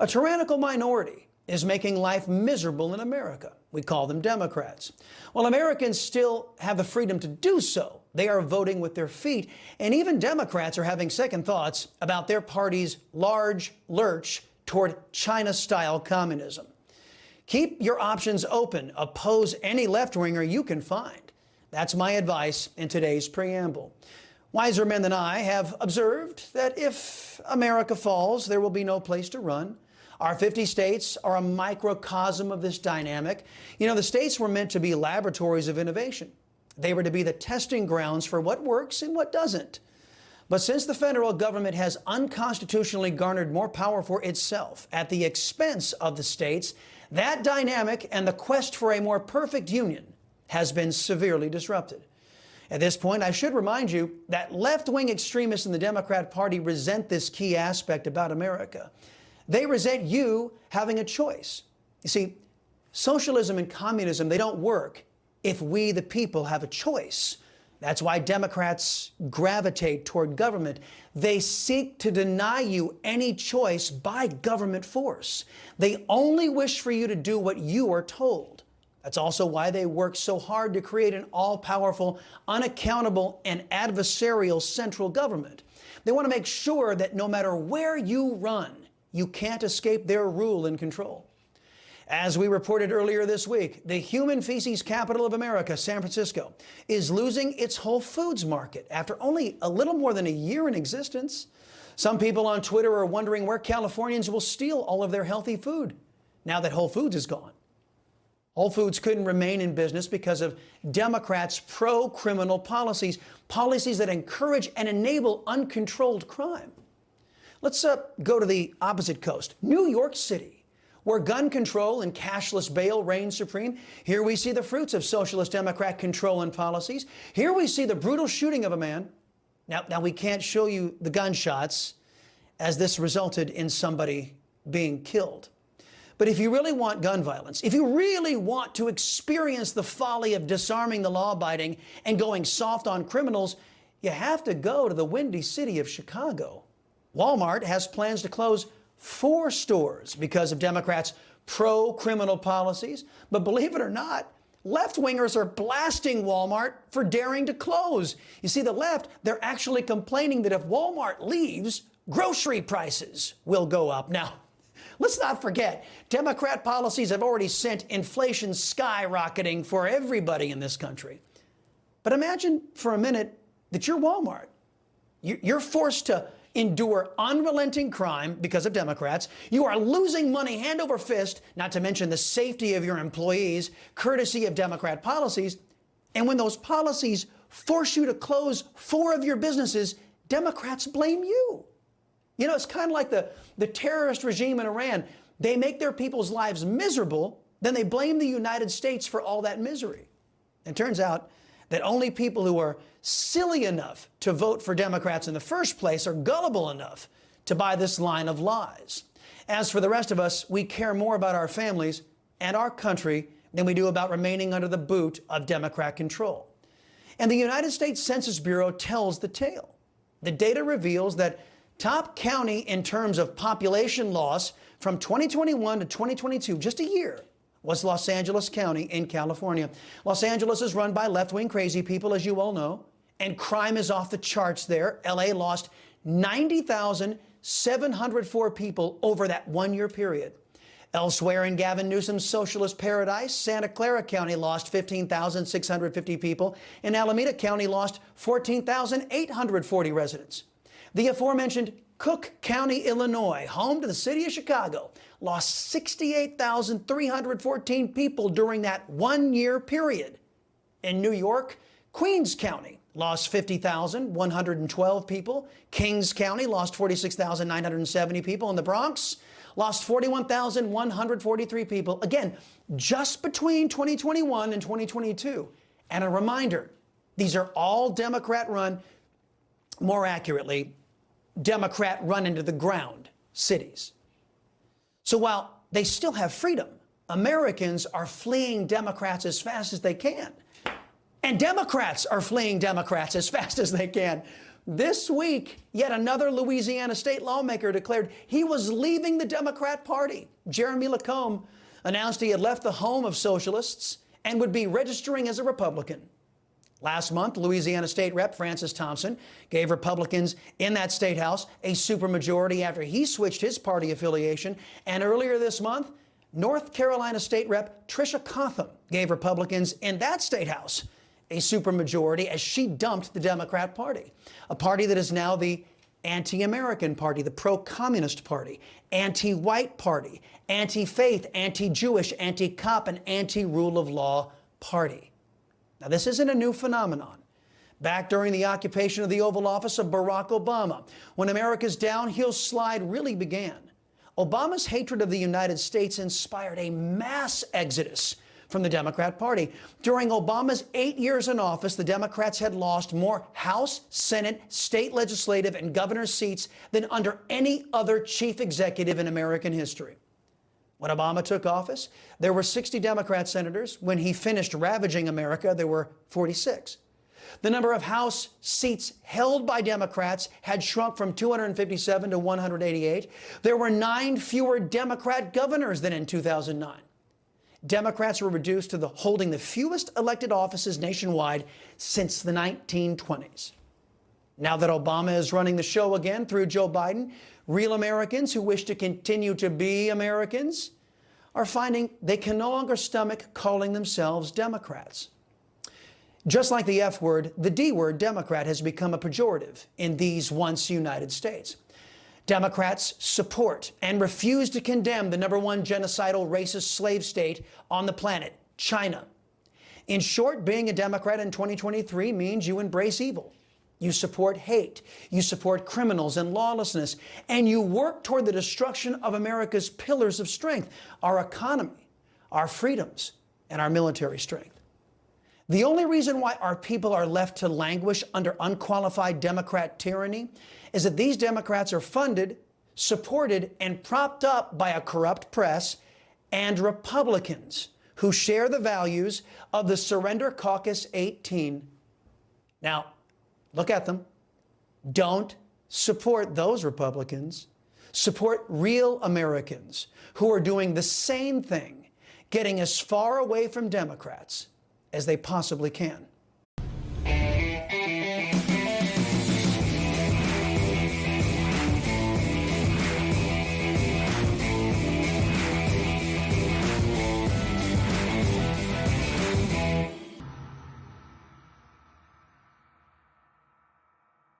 A tyrannical minority is making life miserable in America. We call them Democrats. While Americans still have the freedom to do so, they are voting with their feet, and even Democrats are having second thoughts about their party's large lurch toward China-style communism. Keep your options open. Oppose any left-winger you can find. That's my advice in today's preamble. Wiser men than I have observed that if America falls, there will be no place to run. Our 50 states are a microcosm of this dynamic. You know, the states were meant to be laboratories of innovation. They were to be the testing grounds for what works and what doesn't. But since the federal government has unconstitutionally garnered more power for itself at the expense of the states, that dynamic and the quest for a more perfect union has been severely disrupted. At this point, I should remind you that left-wing extremists in the Democrat Party resent this key aspect about America. They resent you having a choice. You see, socialism and communism, they don't work if we, the people, have a choice. That's why Democrats gravitate toward government. They seek to deny you any choice by government force. They only wish for you to do what you are told. That's also why they work so hard to create an all-powerful, unaccountable, and adversarial central government. They want to make sure that no matter where you run, you can't escape their rule and control. As we reported earlier this week, the human feces capital of America, San Francisco, is losing its Whole Foods market after only a little more than a year in existence. Some people on Twitter are wondering where Californians will steal all of their healthy food now that Whole Foods is gone. Whole Foods couldn't remain in business because of Democrats' pro-criminal policies, policies that encourage and enable uncontrolled crime. Let's go to the opposite coast, New York City, where gun control and cashless bail reign supreme. Here we see the fruits of socialist Democrat control and policies. Here we see the brutal shooting of a man. Now we can't show you the gunshots as this resulted in somebody being killed. But if you really want gun violence, if you really want to experience the folly of disarming the law-abiding and going soft on criminals, you have to go to the windy city of Chicago. Walmart has plans to close 4 stores because of Democrats' pro-criminal policies. But believe it or not, left-wingers are blasting Walmart for daring to close. You see, the left, they're actually complaining that if Walmart leaves, grocery prices will go up. Now, let's not forget, Democrat policies have already sent inflation skyrocketing for everybody in this country. But imagine for a minute that you're Walmart. You're forced to endure unrelenting crime because of Democrats. You are losing money hand over fist, not to mention the safety of your employees, courtesy of Democrat policies. And when those policies force you to close 4 of your businesses, Democrats blame you. You know, it's kind of like the terrorist regime in Iran. They make their people's lives miserable, then they blame the United States for all that misery. It turns out that only people who are silly enough to vote for Democrats in the first place are gullible enough to buy this line of lies. As for the rest of us, we care more about our families and our country than we do about remaining under the boot of Democrat control. And the United States Census Bureau tells the tale. The data reveals that top county in terms of population loss from 2021 to 2022, just a year, was Los Angeles County in California. Los Angeles is run by left-wing crazy people, as you all know, and crime is off the charts there. LA lost 90,704 people over that 1-year period. Elsewhere in Gavin Newsom's socialist paradise, Santa Clara County lost 15,650 people, and Alameda County lost 14,840 residents. The aforementioned Cook County, Illinois, home to the city of Chicago, lost 68,314 people during that 1-year period. In New York, Queens County lost 50,112 people. Kings County lost 46,970 people. And the Bronx lost 41,143 people. Again, just between 2021 and 2022. And a reminder, these are all Democrat-run, more accurately, Democrat run into the ground cities. So while they still have freedom, Americans are fleeing Democrats as fast as they can. And Democrats are fleeing Democrats as fast as they can. This week, yet another Louisiana state lawmaker declared he was leaving the Democrat Party. Jeremy Lacombe announced he had left the home of socialists and would be registering as a Republican. Last month, Louisiana State Rep Francis Thompson gave Republicans in that state house a supermajority after he switched his party affiliation. And earlier this month, North Carolina State Rep Tricia Cotham gave Republicans in that state house a supermajority as she dumped the Democrat Party, a party that is now the anti-American party, the pro-communist party, anti-white party, anti-faith, anti-Jewish, anti-cop, and anti-rule of law party. Now, this isn't a new phenomenon. Back during the occupation of the Oval Office of Barack Obama, when America's downhill slide really began, Obama's hatred of the United States inspired a mass exodus from the Democrat Party. During Obama's 8 years in office, the Democrats had lost more House, Senate, state legislative, and governor seats than under any other chief executive in American history. When Obama took office, there were 60 Democrat senators. When he finished ravaging America, there were 46. The number of House seats held by Democrats had shrunk from 257 to 188. There were 9 fewer Democrat governors than in 2009. Democrats were reduced to holding the fewest elected offices nationwide since the 1920s. Now that Obama is running the show again through Joe Biden, real Americans who wish to continue to be Americans are finding they can no longer stomach calling themselves Democrats. Just like the F word, the D word, Democrat, has become a pejorative in these once United States. Democrats support and refuse to condemn the #1 genocidal racist slave state on the planet, China. In short, being a Democrat in 2023 means you embrace evil. You support hate, you support criminals and lawlessness, and you work toward the destruction of America's pillars of strength, our economy, our freedoms, and our military strength. The only reason why our people are left to languish under unqualified Democrat tyranny is that these Democrats are funded, supported, and propped up by a corrupt press and Republicans who share the values of the Surrender Caucus 18. Now, look at them. Don't support those Republicans. Support real Americans who are doing the same thing, getting as far away from Democrats as they possibly can.